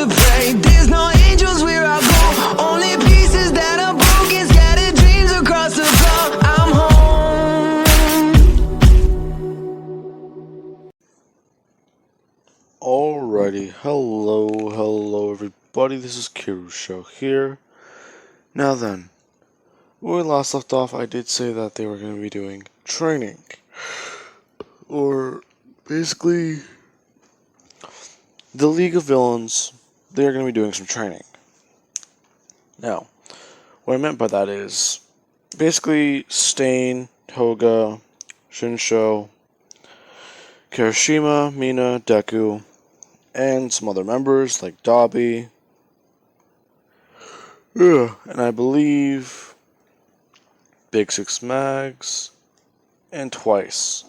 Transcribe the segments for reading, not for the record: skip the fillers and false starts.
to pray. There's no angels where I go, only pieces that are broken, scattered dreams across the floor. I'm home. Alrighty, hello everybody, this is Kirusho here. Now then, when we last left off, I did say that they were going to be doing training. Or, basically, the League of Villains, they are going to be doing some training. Now, what I meant by that is, basically, Stain, Toga, Shinsho, Kirishima, Mina, Deku, and some other members like Dobby, and I believe Big Six Mags, and Twice.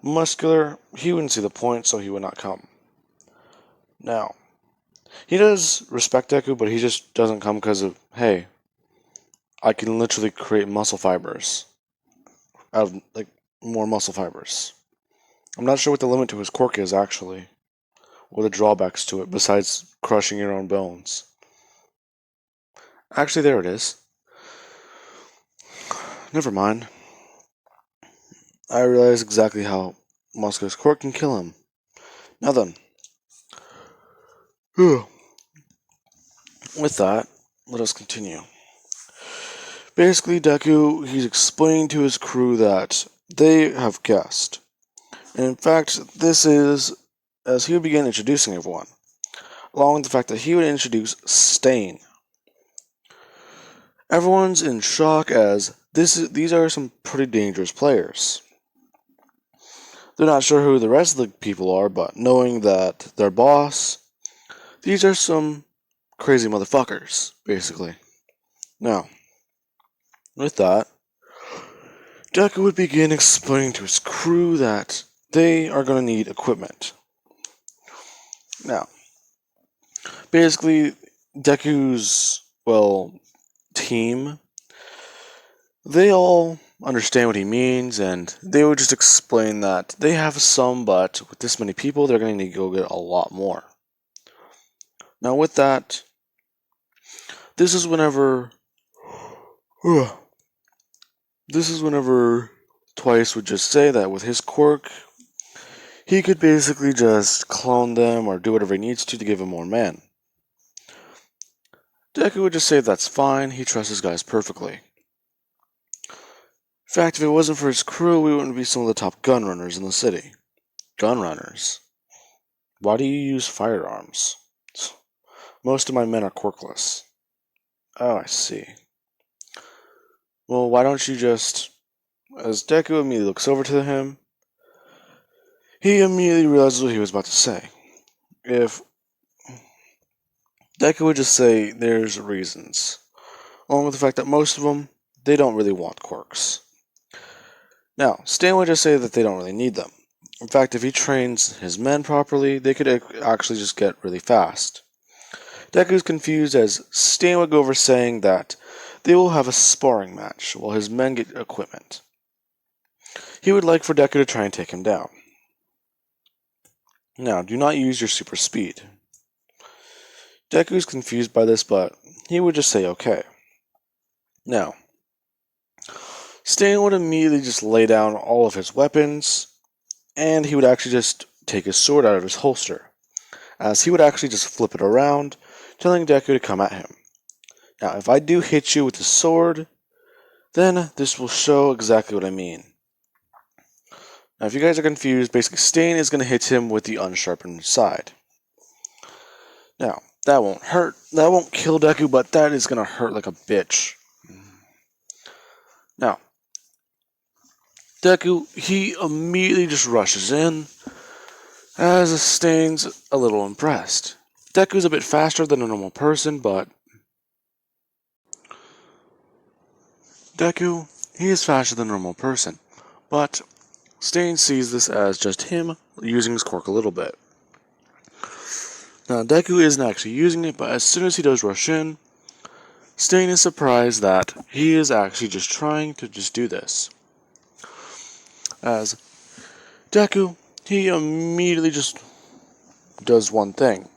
Muscular, he wouldn't see the point, so he would not come. Now, he does respect Deku, but he just doesn't come because of, hey, I can literally create muscle fibers out of, more muscle fibers. I'm not sure what the limit to his quirk is, actually, or the drawbacks to it, besides crushing your own bones. Actually, there it is. Never mind. I realize exactly how Muscular's quirk can kill him. Now then. With that, let us continue. Basically, Deku, he's explaining to his crew that they have guessed. And in fact, this is as he would begin introducing everyone, along with the fact that he would introduce Stain. Everyone's in shock as these are some pretty dangerous players. They're not sure who the rest of the people are, but knowing that their boss, these are some crazy motherfuckers, basically. Now, with that, Deku would begin explaining to his crew that they are going to need equipment. Now, basically, Deku's, team, they all understand what he means, and they would just explain that they have some, but with this many people, they're going to need to go get a lot more. Now, with that, this is whenever Twice would just say that with his quirk, he could basically just clone them or do whatever he needs to give him more men. Deku would just say that's fine, he trusts his guys perfectly. In fact, if it wasn't for his crew, we wouldn't be some of the top gun runners in the city. Gun runners? Why do you use firearms? Most of my men are quirkless. Oh, I see. Well, why don't you just... As Deku immediately looks over to him, he immediately realizes what he was about to say. If Deku would just say there's reasons, along with the fact that most of them, they don't really want quirks. Now, Stan would just say that they don't really need them. In fact, if he trains his men properly, they could actually just get really fast. Deku's confused as Stan would go over saying that they will have a sparring match while his men get equipment. He would like for Deku to try and take him down. Now, do not use your super speed. Deku's confused by this, but he would just say okay. Now, Stain would immediately just lay down all of his weapons, and he would actually just take his sword out of his holster, as he would actually just flip it around, telling Deku to come at him. Now, if I do hit you with the sword, then this will show exactly what I mean. Now, if you guys are confused, basically Stain is going to hit him with the unsharpened side. Now, that won't hurt, that won't kill Deku, but that is going to hurt like a bitch. Now, Deku, he immediately just rushes in, as Stain's a little impressed. Deku's a bit faster than a normal person, but... Deku, he is faster than a normal person, but Stain sees this as just him using his quirk a little bit. Now, Deku isn't actually using it, but as soon as he does rush in, Stain is surprised that he is actually just trying to just do this. As Deku, he immediately just does one thing.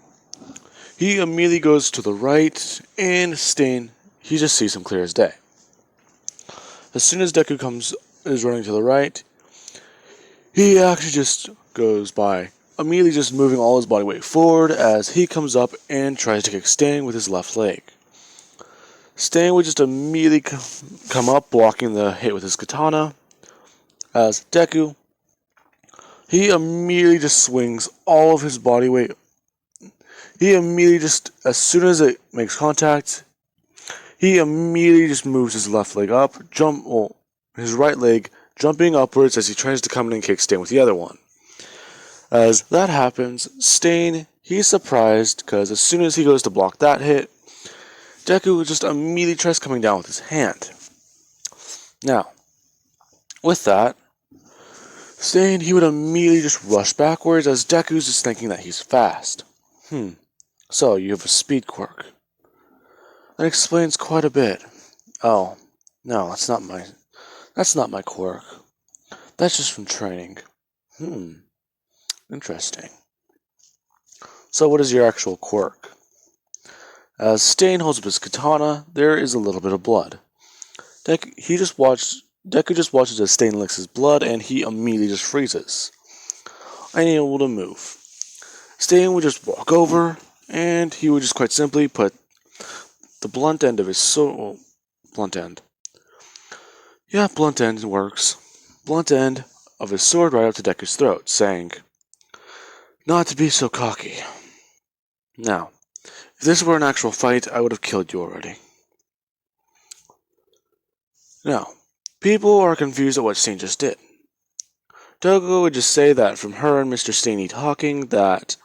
He immediately goes to the right, and Stain, he just sees him clear as day. As soon as Deku is running to the right, he actually just goes by, immediately just moving all his body weight forward as he comes up and tries to kick Stain with his left leg. Stain would just immediately come up, blocking the hit with his katana, as Deku, he immediately just swings all of his body weight. He immediately just, as soon as it makes contact, he immediately just moves his left leg up, his right leg jumping upwards as he tries to come in and kick Stain with the other one. As that happens, Stain, he's surprised because as soon as he goes to block that hit, Deku just immediately tries coming down with his hand. Now, with that, Stain, he would immediately just rush backwards as Deku's just thinking that he's fast. So you have a speed quirk. That explains quite a bit. Oh, no, that's not my quirk. That's just from training. Interesting. So what is your actual quirk? As Stain holds up his katana, there is a little bit of blood. Deku just watches as Stain licks his blood, and he immediately just freezes, unable to move. Stain would just walk over, and he would just quite simply put the blunt end of his sword. Blunt end works. Blunt end of his sword right up to Deku's throat, saying, "Not to be so cocky." Now, if this were an actual fight, I would have killed you already. Now, people are confused at what Stain just did. Togo would just say that from her and Mr. Stainy talking that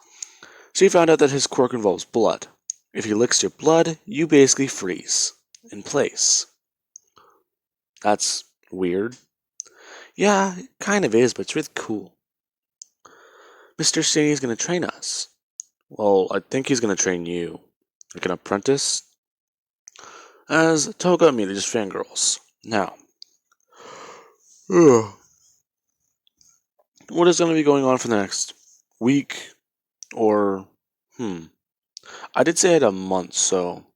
she found out that his quirk involves blood. If he licks your blood, you basically freeze in place. That's weird. Yeah, it kind of is, but it's really cool. Mr. Stainy's gonna train us. Well, I think he's gonna train you. Like an apprentice? As Toga immediately just fangirls. Now, what is gonna be going on for the next week? Or, I did say I had a month, so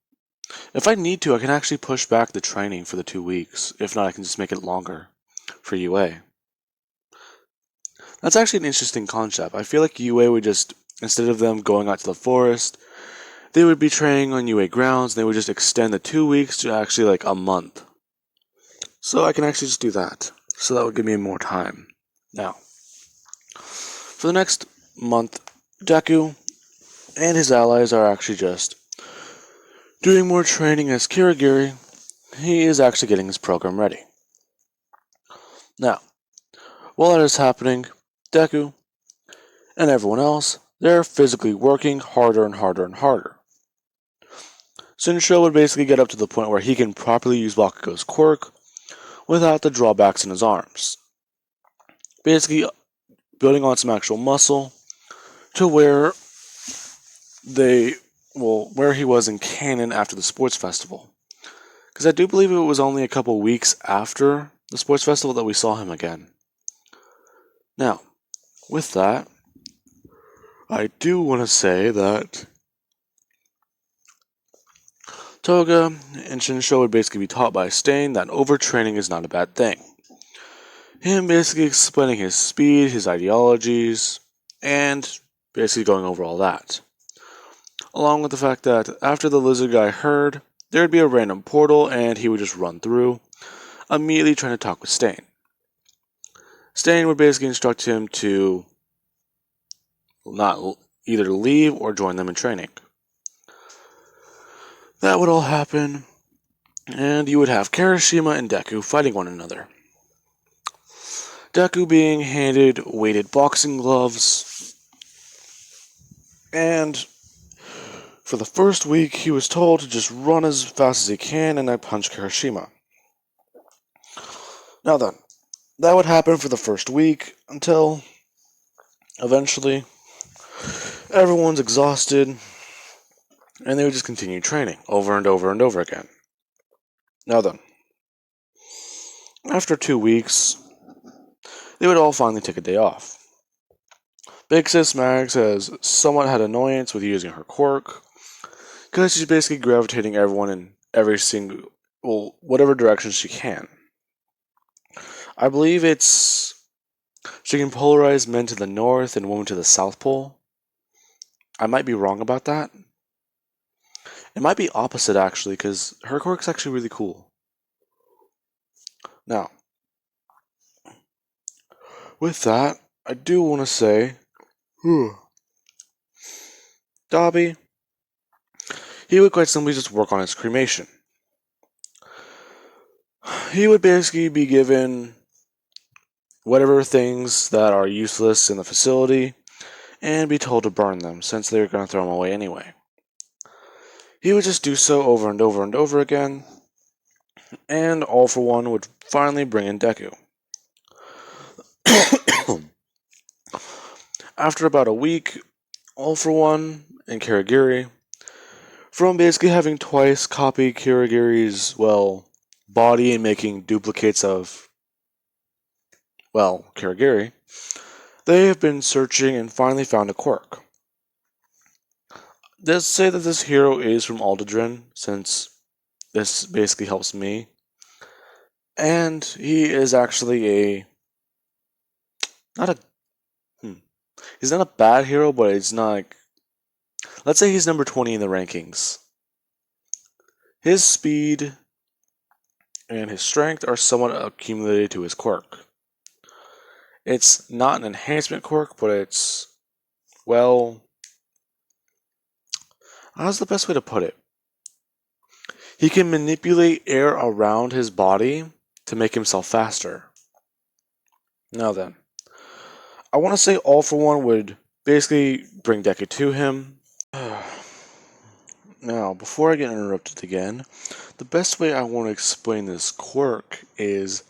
if I need to, I can actually push back the training for the 2 weeks. If not, I can just make it longer for UA. That's actually an interesting concept. I feel like UA would just, instead of them going out to the forest, they would be training on UA grounds, and they would just extend the 2 weeks to actually like a month. So I can actually just do that. So that would give me more time. Now, for the next month, Deku and his allies are actually just doing more training as Kirigiri. He is actually getting his program ready. Now, while that is happening, Deku and everyone else, they're physically working harder and harder and harder. Shinsho would basically get up to the point where he can properly use Bakugo's quirk without the drawbacks in his arms. Basically, building on some actual muscle to where he was in canon after the sports festival. Because I do believe it was only a couple weeks after the sports festival that we saw him again. Now, with that, I do want to say that Toga and Shinsho would basically be taught by Stain that overtraining is not a bad thing. Him basically explaining his speed, his ideologies, and basically going over all that. Along with the fact that after the lizard guy heard, there would be a random portal and he would just run through, immediately trying to talk with Stain. Stain would basically instruct him to not either leave or join them in training. That would all happen, and you would have Kirishima and Deku fighting one another. Deku being handed weighted boxing gloves, and for the first week he was told to just run as fast as he can and I punch Kirishima. Now then, that would happen for the first week until eventually everyone's exhausted and they would just continue training over and over and over again. Now then, after 2 weeks, they would all finally take a day off. Big Sis Mags has somewhat had annoyance with using her quirk, because she's basically gravitating everyone in every single, well, whatever direction she can. I believe she can polarize men to the north and women to the south pole. I might be wrong about that. It might be opposite actually, because her quirk's actually really cool. Now, with that, I do want to say, Dobby, he would quite simply just work on his cremation. He would basically be given whatever things that are useless in the facility and be told to burn them, since they're going to throw them away anyway. He would just do so over and over and over again, and All For One would finally bring in Deku. After about a week, All For One and Kirigiri, from basically having twice copied Kirigiri's, body and making duplicates of, Kirigiri, they have been searching and finally found a quirk. Let's say that this hero is from Aldedrin, since this basically helps me. And he is actually he's not a bad hero, but it's not like, let's say he's number 20 in the rankings. His speed and his strength are somewhat accumulated to his quirk. It's not an enhancement quirk, but it's, how's the best way to put it? He can manipulate air around his body to make himself faster. Now then, I want to say All For One would basically bring Deku to him. Now, before I get interrupted again, the best way I want to explain this quirk is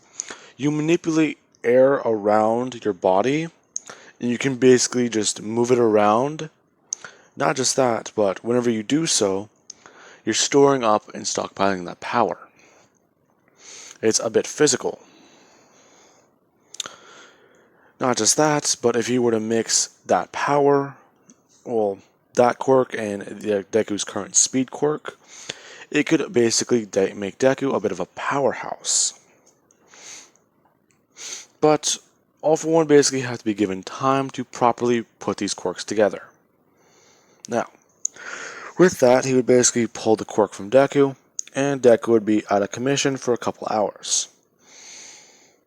you manipulate air around your body, and you can basically just move it around. Not just that, but whenever you do so, you're storing up and stockpiling that power. It's a bit physical. Not just that, but if you were to mix that power, that quirk and Deku's current speed quirk, it could basically make Deku a bit of a powerhouse. But All For One basically have to be given time to properly put these quirks together. Now, with that, he would basically pull the quirk from Deku, and Deku would be out of commission for a couple hours.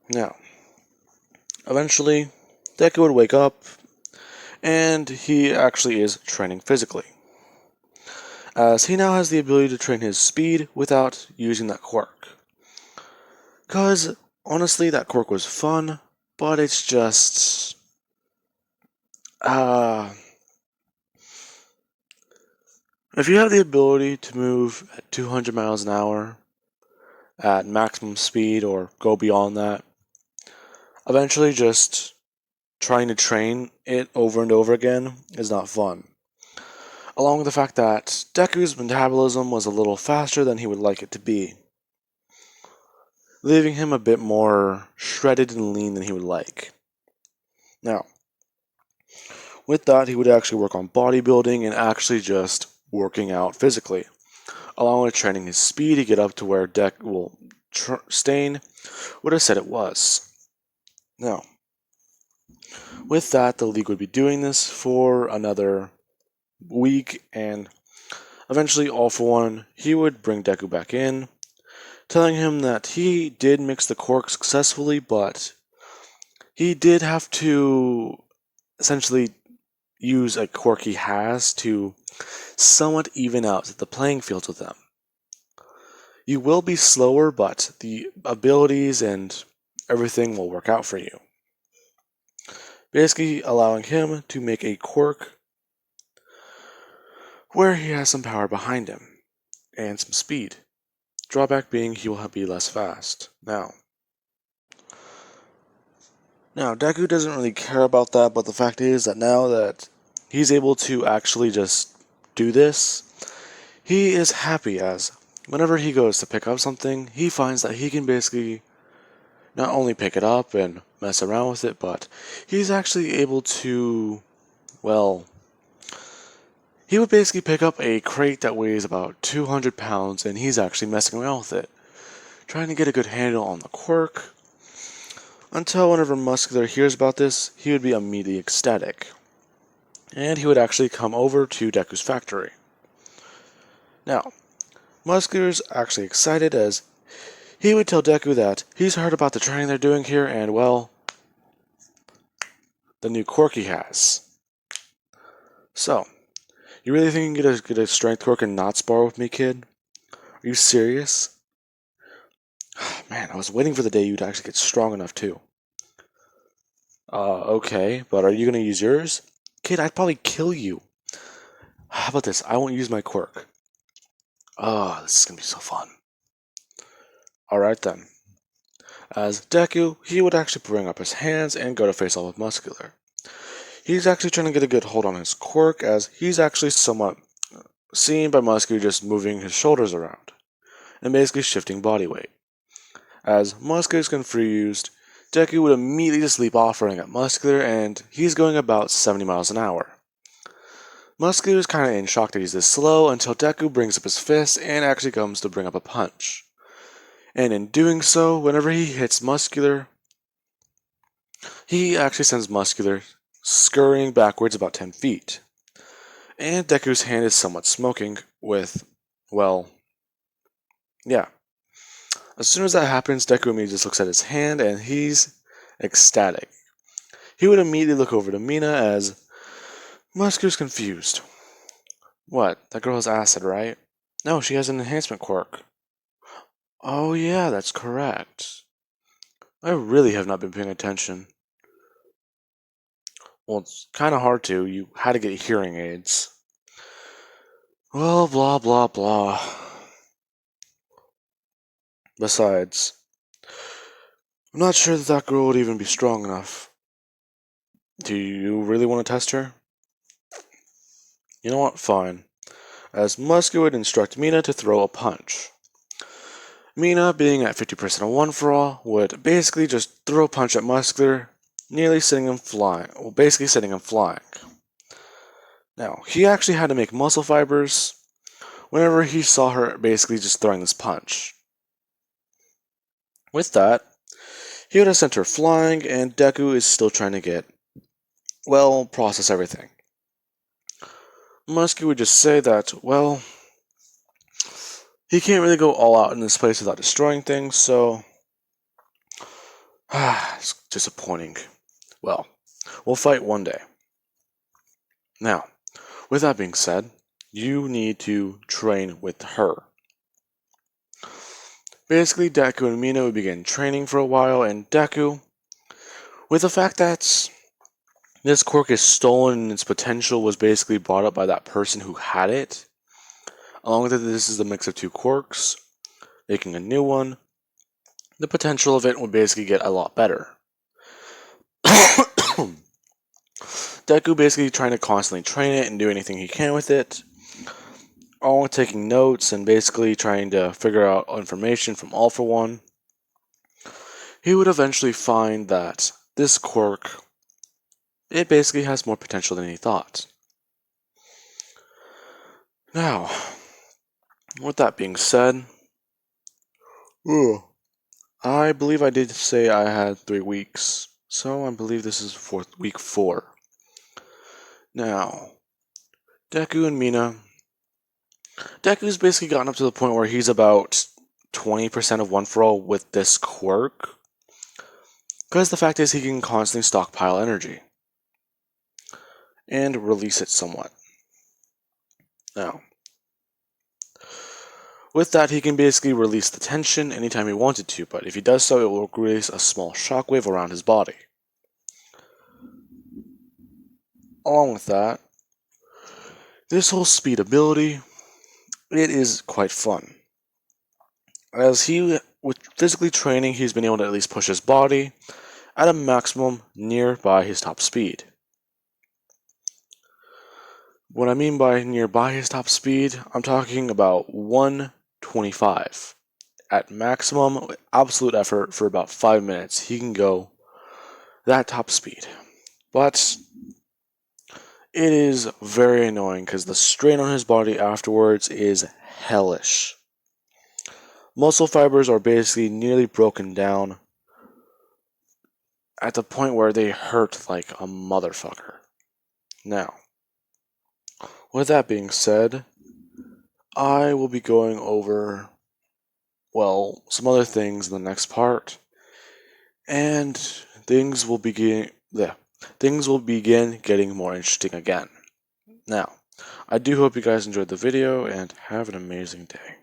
Now, eventually, Deku would wake up, and he actually is training physically, as he now has the ability to train his speed without using that quirk. Because, honestly, that quirk was fun, but it's just... if you have the ability to move at 200 miles an hour at maximum speed or go beyond that, eventually just trying to train it over and over again is not fun. Along with the fact that Deku's metabolism was a little faster than he would like it to be, leaving him a bit more shredded and lean than he would like. Now, with that, he would actually work on bodybuilding and actually just working out physically, along with training his speed to get up to where Stain would have said it was. Now, with that, the league would be doing this for another week, and eventually, All For One, he would bring Deku back in, telling him that he did mix the quirk successfully, but he did have to essentially use a quirk he has to somewhat even out the playing fields with them. You will be slower, but the abilities and everything will work out for you. Basically allowing him to make a quirk where he has some power behind him and some speed. Drawback being he will be less fast. Now, Deku doesn't really care about that, but the fact is that now that he's able to actually just do this, he is happy, as whenever he goes to pick up something, he finds that he can basically not only pick it up and mess around with it, but he's actually able to, he would basically pick up a crate that weighs about 200 pounds and he's actually messing around with it, trying to get a good handle on the Quirk, until whenever Muscular hears about this, he would be immediately ecstatic. And he would actually come over to Deku's factory. Now, Muscular's actually excited as he would tell Deku that he's heard about the training they're doing here and, well, the new Quirk he has. So, you really think you can get a strength Quirk and not spar with me, kid? Are you serious? Man, I was waiting for the day you'd actually get strong enough too. Okay, but are you gonna use yours? Kid, I'd probably kill you. How about this? I won't use my Quirk. Oh, this is gonna be so fun. Alright then. As Deku, he would actually bring up his hands and go to face off with Muscular. He's actually trying to get a good hold on his Quirk as he's actually somewhat seen by Muscular just moving his shoulders around and basically shifting body weight. As Muscular is confused, Deku would immediately just leap off running at Muscular and he's going about 70 miles an hour. Muscular is kind of in shock that he's this slow until Deku brings up his fist and actually comes to bring up a punch. And in doing so, whenever he hits Muscular, he actually sends Muscular scurrying backwards about 10 feet. And Deku's hand is somewhat smoking with, well, yeah. As soon as that happens, Deku immediately just looks at his hand and he's ecstatic. He would immediately look over to Mina as Muscular's confused. What? That girl has acid, right? No, she has an enhancement Quirk. Oh yeah, that's correct. I really have not been paying attention. Well, it's kind of hard to. You had to get hearing aids. Well, blah blah blah. Besides, I'm not sure that girl would even be strong enough. Do you really want to test her? You know what? Fine. As Muscular would instruct Mina to throw a punch. Mina, being at 50% of one for all, would basically just throw a punch at Muscular, nearly sending him flying. Well, basically sending him flying. Now, he actually had to make muscle fibers whenever he saw her basically just throwing this punch. With that, he would have sent her flying, and Deku is still trying to get, well, process everything. Muscular would just say that, well, he can't really go all out in this place without destroying things, so it's disappointing. Well, we'll fight one day. Now, with that being said, you need to train with her. Basically, Deku and Mina would begin training for a while, and Deku, with the fact that this quirk is stolen and its potential was basically brought up by that person who had it, along with it, this is the mix of two quirks, making a new one, the potential of it would basically get a lot better. Deku basically trying to constantly train it and do anything he can with it, all taking notes and basically trying to figure out information from All For One. He would eventually find that this quirk, it basically has more potential than he thought. Now, with that being said, I believe I did say I had 3 weeks, so I believe this is week 4. Now, Deku and Mina. Deku's basically gotten up to the point where he's about 20% of one for all with this quirk. Because the fact is he can constantly stockpile energy. And release it somewhat. Now, with that he can basically release the tension anytime he wanted to, but if he does so it will release a small shockwave around his body. Along with that, this whole speed ability, it is quite fun. As with physically training, he's been able to at least push his body at a maximum nearby his top speed. What I mean by nearby his top speed, I'm talking about 125. At maximum, absolute effort for about 5 minutes, he can go that top speed. But It is very annoying because the strain on his body afterwards is hellish. Muscle fibers are basically nearly broken down at the point where they hurt like a motherfucker. Now, with that being said, I will be going over, well, some other things in the next part, and things will begin getting more interesting again. Now, I do hope you guys enjoyed the video and have an amazing day.